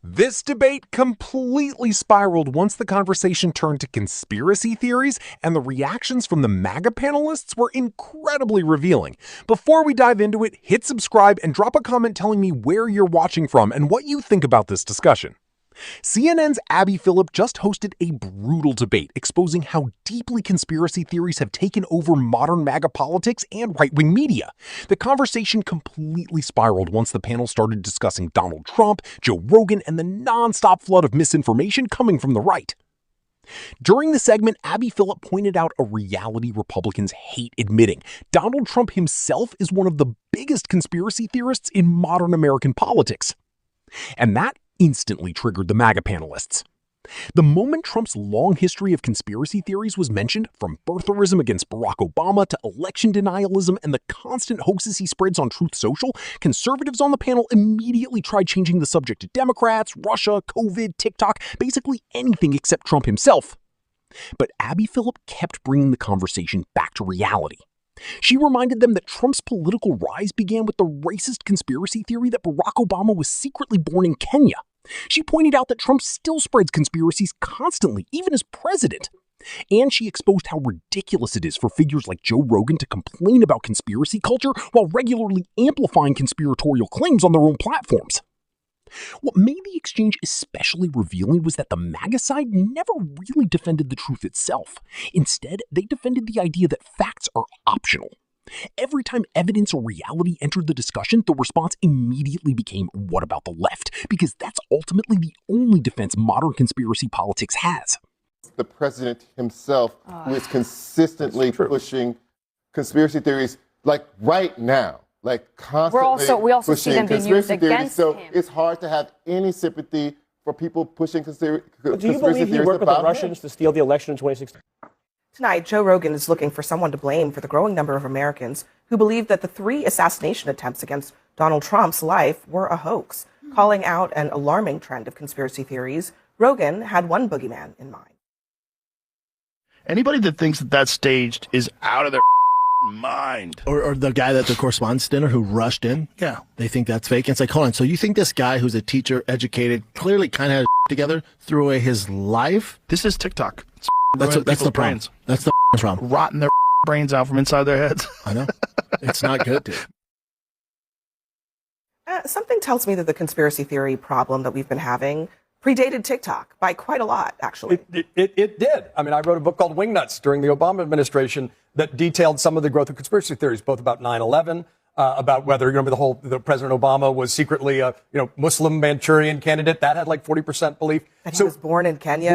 This debate completely spiraled once the conversation turned to conspiracy theories, and the reactions from the MAGA panelists were incredibly revealing. Before we dive into it, hit subscribe and drop a comment telling me where you're watching from and what you think about this discussion. CNN's Abby Phillip just hosted a brutal debate exposing how deeply conspiracy theories have taken over modern MAGA politics and right-wing media. The conversation completely spiraled once the panel started discussing Donald Trump, Joe Rogan, and the nonstop flood of misinformation coming from the right. During the segment, Abby Phillip pointed out a reality Republicans hate admitting. Donald Trump himself is one of the biggest conspiracy theorists in modern American politics. And that instantly triggered the MAGA panelists. The moment Trump's long history of conspiracy theories was mentioned, from birtherism against Barack Obama to election denialism and the constant hoaxes he spreads on Truth Social, conservatives on the panel immediately tried changing the subject to Democrats, Russia, COVID, TikTok, basically anything except Trump himself. But Abby Phillip kept bringing the conversation back to reality. She reminded them that Trump's political rise began with the racist conspiracy theory that Barack Obama was secretly born in Kenya. She pointed out that Trump still spreads conspiracies constantly, even as president. And she exposed how ridiculous it is for figures like Joe Rogan to complain about conspiracy culture while regularly amplifying conspiratorial claims on their own platforms. What made the exchange especially revealing was that the MAGA side never really defended the truth itself. Instead, they defended the idea that facts are optional. Every time evidence or reality entered the discussion, the response immediately became, what about the left? Because that's ultimately the only defense modern conspiracy politics has. The president himself who is consistently pushing conspiracy theories, like right now. Like constantly we also see them being used against him. It's hard to have any sympathy for people pushing conspiracy theories. Do you believe he worked with the Russians to steal the election in 2016? Tonight, Joe Rogan is looking for someone to blame for the growing number of Americans who believe that the 3 assassination attempts against Donald Trump's life were a hoax. Calling out an alarming trend of conspiracy theories, Rogan had one boogeyman in mind. Anybody that thinks that that's staged is out of their mind. Or the guy that the correspondence dinner who rushed in. Yeah. They think that's fake. And it's like, hold on. So you think this guy who's a teacher, educated, clearly kind of had together, threw away his life? This is TikTok. That's the problem. Brains. That's the problem. Rotting their brains out from inside their heads. I know. It's not good, dude. Something tells me that the conspiracy theory problem that we've been having predated TikTok by quite a lot, actually. It did. I mean, I wrote a book called Wingnuts during the Obama administration that detailed some of the growth of conspiracy theories, both about 9/11, about whether, you remember the President Obama was secretly a, Muslim Manchurian candidate. That had like 40% belief. That he was born in Kenya.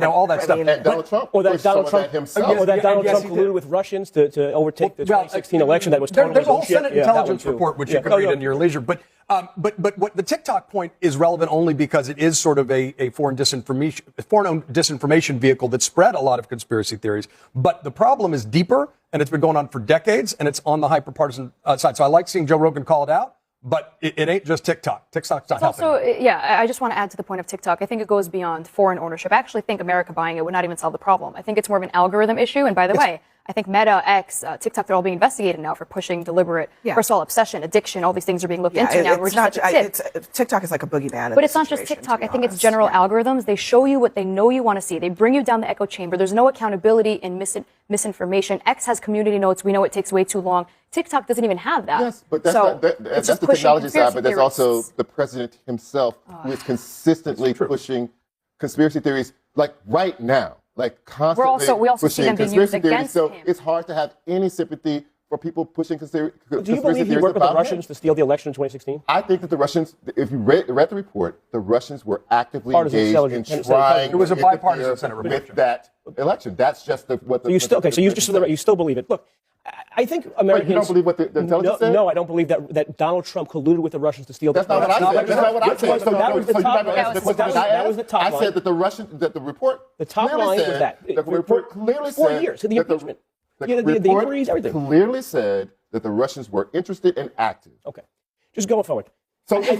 All that stuff. And Donald Trump Or that Donald Trump himself. Or that Donald Trump colluded with Russians to overtake the 2016 election. That was totally there's a whole bullshit. Senate intelligence report which you can read in your leisure. But what the TikTok point is relevant only because it is sort of a foreign disinformation vehicle that spread a lot of conspiracy theories. But the problem is deeper, and it's been going on for decades, and it's on the hyperpartisan side. So I like seeing Joe Rogan call it out. But it ain't just TikTok. TikTok's not helping. Also, I just want to add to the point of TikTok. I think it goes beyond foreign ownership. I actually think America buying it would not even solve the problem. I think it's more of an algorithm issue. And by the way, I think Meta, X, TikTok, they're all being investigated now for pushing deliberate, first of all, obsession, addiction. All these things are being looked into now. TikTok is like a boogeyman. But it's not just TikTok. I think it's general algorithms. They show you what they know you want to see. They bring you down the echo chamber. There's no accountability in misinformation. X has community notes. We know it takes way too long. TikTok doesn't even have that. Yes, but that's the technology side, but there's also the president himself who is consistently pushing conspiracy theories, like right now, like constantly we also see them being used against him. So it's hard to have any sympathy for people pushing conspiracy theories. Do you believe he worked with the Russians to steal the election in 2016? I think that the Russians, if you read the report, the Russians were actively engaged in trying it was a bipartisan Senate report with that election. That's just what the... So you still believe it. Look, I think Americans... Wait, you don't believe what the intelligence said? No, I don't believe that Donald Trump colluded with the Russians to steal the election. That's not what I said. That was the top line. That was the top line. I said that the report... The top line was that. The report clearly said... 4 years, the impeachment. The inquiries, everything. Clearly said that the Russians were interested and active. Okay. Just going forward. So, is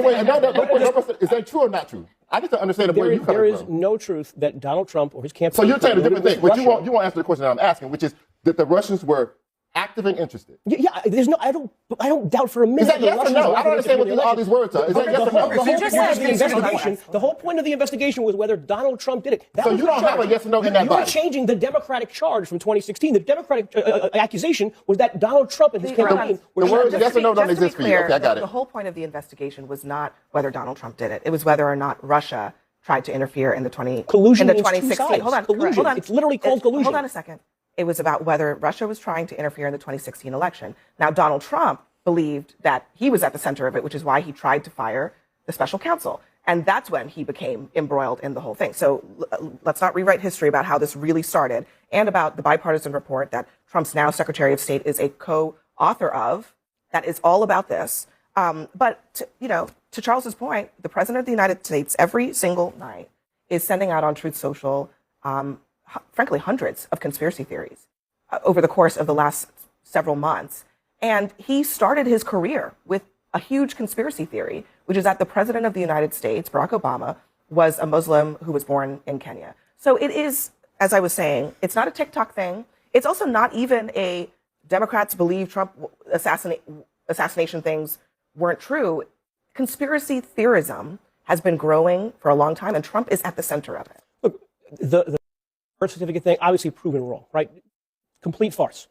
that true or not true? I need to understand where you're coming from. There is no truth that Donald Trump or his campaign... So you're saying a different thing, but you won't answer the question that I'm asking, which is that the Russians were active and interested. Yeah, there's no. I don't doubt for a minute. Is that yes or no? I don't understand what all these words are. Is that yes or no? The whole point of the investigation was whether Donald Trump did it. So you don't have a yes or no in that body. You're changing the Democratic charge from 2016. The Democratic accusation was that Donald Trump and his campaign were. The words yes or no don't exist for you. Okay, I got it. The whole point of the investigation was not whether Donald Trump did it. It was whether or not Russia tried to interfere in the 2016. Hold on. It's literally called collusion. Hold on a second. It was about whether Russia was trying to interfere in the 2016 election. Now, Donald Trump believed that he was at the center of it, which is why he tried to fire the special counsel. And that's when he became embroiled in the whole thing. So let's not rewrite history about how this really started and about the bipartisan report that Trump's now Secretary of State is a co-author of that is all about this. But, to Charles's point, the President of the United States every single night is sending out on Truth Social frankly, hundreds of conspiracy theories over the course of the last several months. And he started his career with a huge conspiracy theory, which is that the President of the United States, Barack Obama, was a Muslim who was born in Kenya. So it is, as I was saying, it's not a TikTok thing. It's also not even a Democrats believe Trump assassination things weren't true. Conspiracy theorism has been growing for a long time, and Trump is at the center of it. Look, the birth certificate thing, obviously proven wrong, right? Complete farce.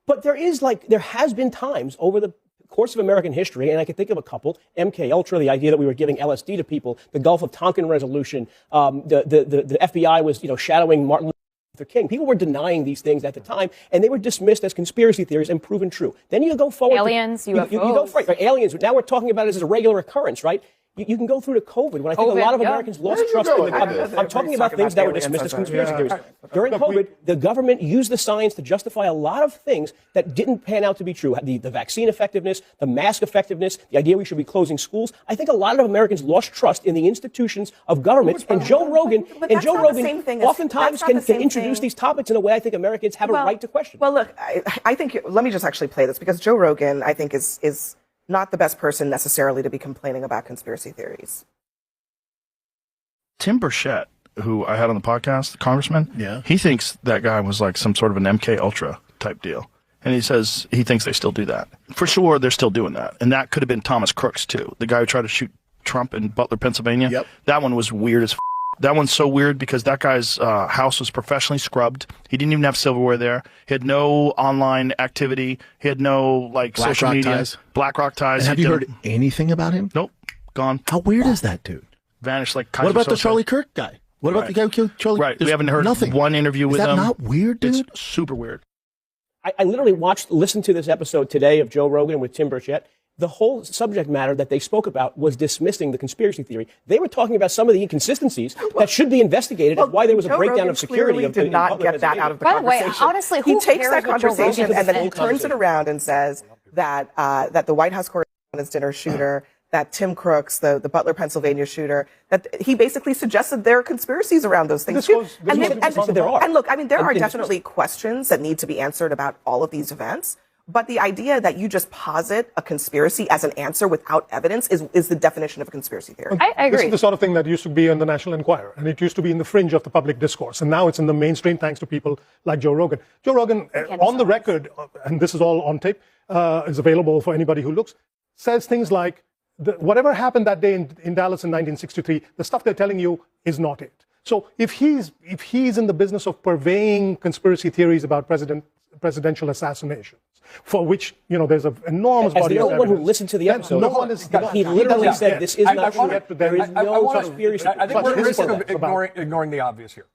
But there has been times over the course of American history, and I can think of a couple, MK Ultra, the idea that we were giving LSD to people, the Gulf of Tonkin resolution, the FBI was, shadowing Martin Luther King. People were denying these things at the time, and they were dismissed as conspiracy theories and proven true. Then you go forward. Aliens, UFOs. You go forward, right? Aliens. Now we're talking about it as a regular occurrence, right? You can go through to COVID, when I think a lot of Americans lost trust in the government. I'm talking about things that were dismissed as conspiracy theories. During COVID, the government used the science to justify a lot of things that didn't pan out to be true. The vaccine effectiveness, the mask effectiveness, the idea we should be closing schools. I think a lot of Americans lost trust in the institutions of government. And Joe Rogan oftentimes can introduce these topics in a way I think Americans have a right to question. Well, look, I think, let me just actually play this, because Joe Rogan, I think, is not the best person necessarily to be complaining about conspiracy theories. Tim Burchett, who I had on the podcast, the congressman, he thinks that guy was like some sort of an MK Ultra type deal. And he says he thinks they still do that. For sure, they're still doing that. And that could have been Thomas Crooks, too. The guy who tried to shoot Trump in Butler, Pennsylvania. Yep. That one was weird as f***. That one's so weird because that guy's house was professionally scrubbed. He didn't even have silverware there. He had no online activity. He had no social media. BlackRock ties. And have you heard anything about him? Nope. Gone. How weird is that, dude? Vanished like What about the Charlie Kirk guy? What about the guy who killed Charlie? Right. We haven't heard one interview with him. Is that not weird, dude? It's super weird. I literally listened to this episode today of Joe Rogan with Tim Burchett. The whole subject matter that they spoke about was dismissing the conspiracy theory. They were talking about some of the inconsistencies that should be investigated and why there was a breakdown of security. Joe Rogan did not get that out of the conversation. By the way, honestly, he takes that conversation and then he turns it around and says that the White House Correspondents' Dinner shooter, that Tim Crooks, the Butler, Pennsylvania shooter, that he basically suggested there are conspiracies around those things too. And look, I mean, there are definitely questions that need to be answered about all of these events. But the idea that you just posit a conspiracy as an answer without evidence is the definition of a conspiracy theory. I agree. This is the sort of thing that used to be in the National Enquirer, and it used to be in the fringe of the public discourse. And now it's in the mainstream thanks to people like Joe Rogan. Joe Rogan, on the record, and this is all on tape, is available for anybody who looks, says things like, whatever happened that day in Dallas in 1963, the stuff they're telling you is not it. So if he's in the business of purveying conspiracy theories about presidential assassinations, for which there's an enormous body of evidence. As the only one who listened to the episode, he literally said this is not true. There is no conspiracy. I think we're at risk of ignoring the obvious here.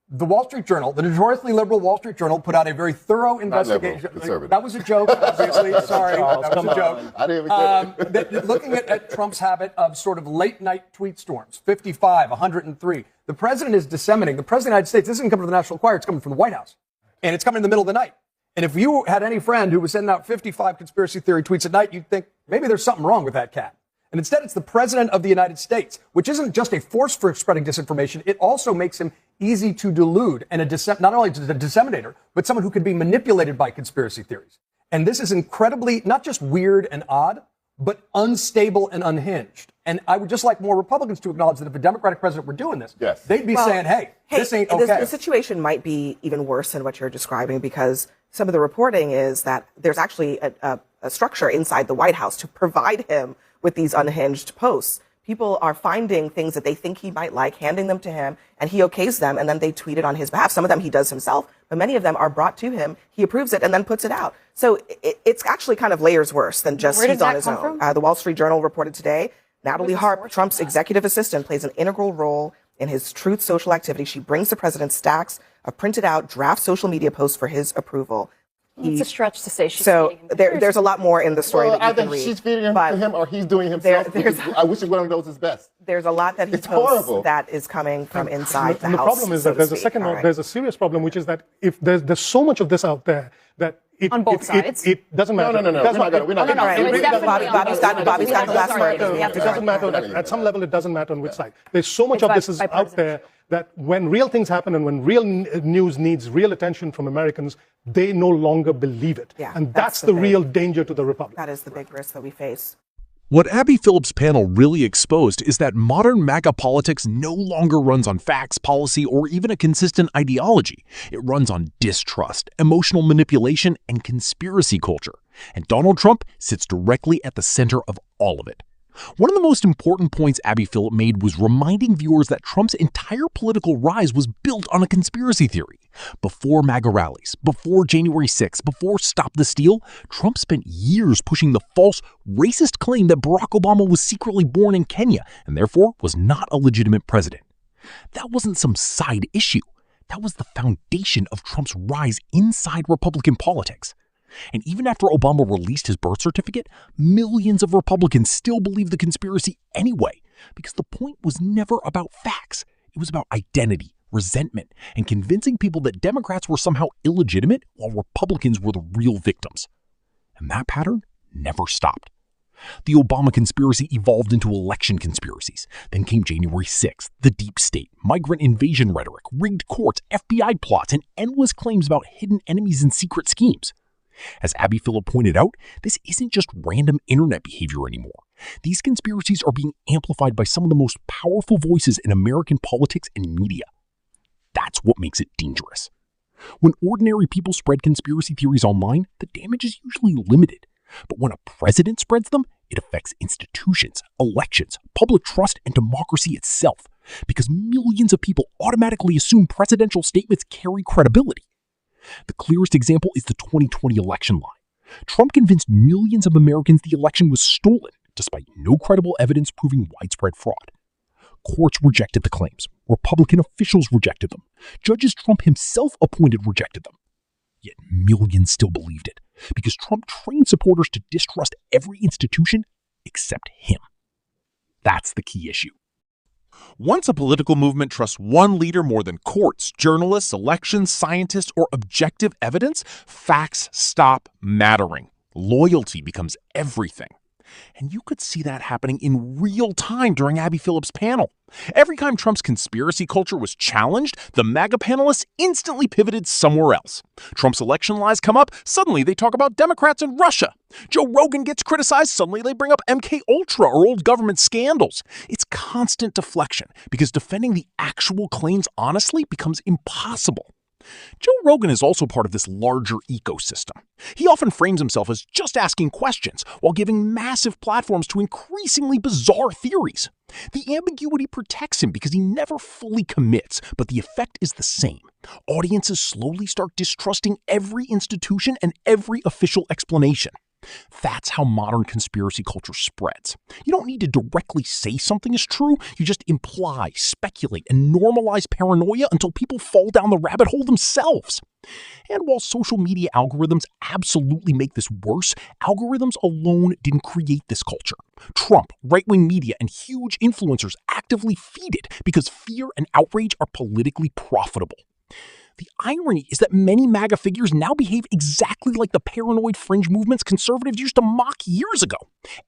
The Wall Street Journal, the notoriously liberal Wall Street Journal, put out a very thorough investigation. That was a joke, obviously. Sorry, that was a joke. I didn't even get it. Looking at Trump's habit of sort of late-night tweet storms, 55, 103. The president is disseminating. The president of the United States, this isn't coming from the National Enquirer, it's coming from the White House. And it's coming in the middle of the night. And if you had any friend who was sending out 55 conspiracy theory tweets at night, you'd think maybe there's something wrong with that cat. And instead, it's the president of the United States, which isn't just a force for spreading disinformation. It also makes him easy to delude and not only a disseminator, but someone who could be manipulated by conspiracy theories. And this is incredibly not just weird and odd, but unstable and unhinged. And I would just like more Republicans to acknowledge that if a Democratic president were doing this, they'd be saying, hey, this ain't okay. The situation might be even worse than what you're describing, because some of the reporting is that there's actually a structure inside the White House to provide him with these unhinged posts. People are finding things that they think he might like, handing them to him, and he okays them, and then they tweet it on his behalf. Some of them he does himself, but many of them are brought to him. He approves it and then puts it out. So it's actually kind of layers worse than just he's on his own. The Wall Street Journal reported today, Natalie Harp, Trump's executive assistant, plays an integral role in his Truth Social activity. She brings the president stacks of printed out draft social media posts for his approval. It's a stretch to say she's so there's a lot more in the story that you can read. She's feeding him to him, or he's doing himself. I wish one of those is best. There's a lot that he posts that is coming from inside the house. And the problem is that there's a serious problem, which is that if there's so much of this out there that on both sides, it doesn't matter. No. We're not Bobby's got the last word. It doesn't matter. At some level, it doesn't matter on which side. There's so much of this is out there that when real things happen and when real news needs real attention from Americans, they no longer believe it. Yeah, and that's the real danger to the republic. That is the big risk that we face. What Abby Phillip's panel really exposed is that modern MAGA politics no longer runs on facts, policy, or even a consistent ideology. It runs on distrust, emotional manipulation, and conspiracy culture. And Donald Trump sits directly at the center of all of it. One of the most important points Abby Phillip made was reminding viewers that Trump's entire political rise was built on a conspiracy theory. Before MAGA rallies, before January 6th, before Stop the Steal, Trump spent years pushing the false, racist claim that Barack Obama was secretly born in Kenya and therefore was not a legitimate president. That wasn't some side issue. That was the foundation of Trump's rise inside Republican politics. And even after Obama released his birth certificate, millions of Republicans still believe the conspiracy anyway, because the point was never about facts. It was about identity, resentment, and convincing people that Democrats were somehow illegitimate while Republicans were the real victims. And that pattern never stopped. The Obama conspiracy evolved into election conspiracies. Then came January 6th, the deep state, migrant invasion rhetoric, rigged courts, FBI plots, and endless claims about hidden enemies and secret schemes. As Abby Phillip pointed out, this isn't just random internet behavior anymore. These conspiracies are being amplified by some of the most powerful voices in American politics and media. That's what makes it dangerous. When ordinary people spread conspiracy theories online, the damage is usually limited. But when a president spreads them, it affects institutions, elections, public trust, and democracy itself, because millions of people automatically assume presidential statements carry credibility. The clearest example is the 2020 election lie. Trump convinced millions of Americans the election was stolen, despite no credible evidence proving widespread fraud. Courts rejected the claims. Republican officials rejected them. Judges Trump himself appointed rejected them. Yet millions still believed it, because Trump trained supporters to distrust every institution except him. That's the key issue. Once a political movement trusts one leader more than courts, journalists, elections, scientists, or objective evidence, facts stop mattering. Loyalty becomes everything. And you could see that happening in real time during Abby Phillip's panel. Every time Trump's conspiracy culture was challenged, the MAGA panelists instantly pivoted somewhere else. Trump's election lies come up, suddenly they talk about Democrats and Russia. Joe Rogan gets criticized, suddenly they bring up MK Ultra or old government scandals. It's constant deflection, because defending the actual claims honestly becomes impossible. Joe Rogan is also part of this larger ecosystem. He often frames himself as just asking questions while giving massive platforms to increasingly bizarre theories. The ambiguity protects him because he never fully commits, but the effect is the same. Audiences slowly start distrusting every institution and every official explanation. That's how modern conspiracy culture spreads. You don't need to directly say something is true. You just imply, speculate, and normalize paranoia until people fall down the rabbit hole themselves. And while social media algorithms absolutely make this worse, algorithms alone didn't create this culture. Trump, right-wing media, and huge influencers actively feed it because fear and outrage are politically profitable. The irony is that many MAGA figures now behave exactly like the paranoid fringe movements conservatives used to mock years ago.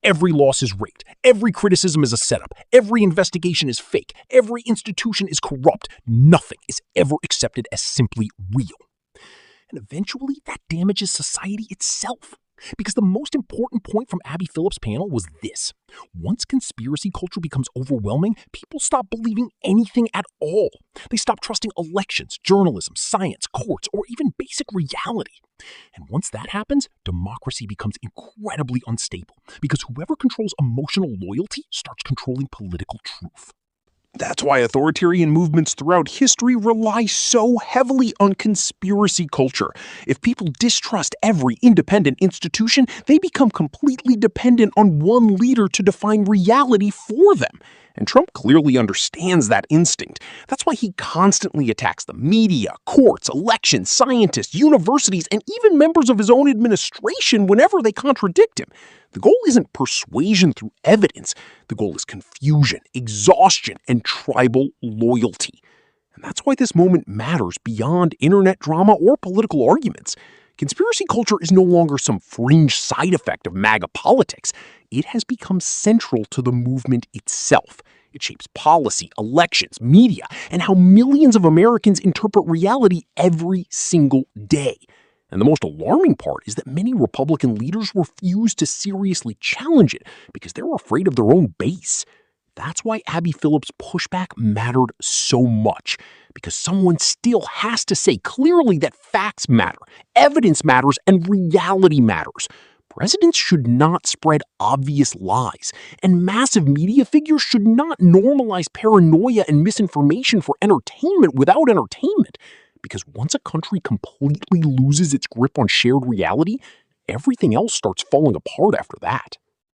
Every loss is rigged. Every criticism is a setup. Every investigation is fake. Every institution is corrupt. Nothing is ever accepted as simply real. And eventually, that damages society itself. Because the most important point from Abby Phillip's panel was this. Once conspiracy culture becomes overwhelming, people stop believing anything at all. They stop trusting elections, journalism, science, courts, or even basic reality. And once that happens, democracy becomes incredibly unstable because whoever controls emotional loyalty starts controlling political truth. That's why authoritarian movements throughout history rely so heavily on conspiracy culture. If people distrust every independent institution, they become completely dependent on one leader to define reality for them. And Trump clearly understands that instinct. That's why he constantly attacks the media, courts, elections, scientists, universities, and even members of his own administration whenever they contradict him. The goal isn't persuasion through evidence. The goal is confusion, exhaustion, and tribal loyalty. And that's why this moment matters beyond internet drama or political arguments. Conspiracy culture is no longer some fringe side effect of MAGA politics. It has become central to the movement itself. It shapes policy, elections, media, and how millions of Americans interpret reality every single day. And the most alarming part is that many Republican leaders refuse to seriously challenge it because they're afraid of their own base. That's why Abby Phillip's pushback mattered so much, because someone still has to say clearly that facts matter, evidence matters, and reality matters. Presidents should not spread obvious lies, and massive media figures should not normalize paranoia and misinformation for entertainment without entertainment. Because once a country completely loses its grip on shared reality, everything else starts falling apart after that.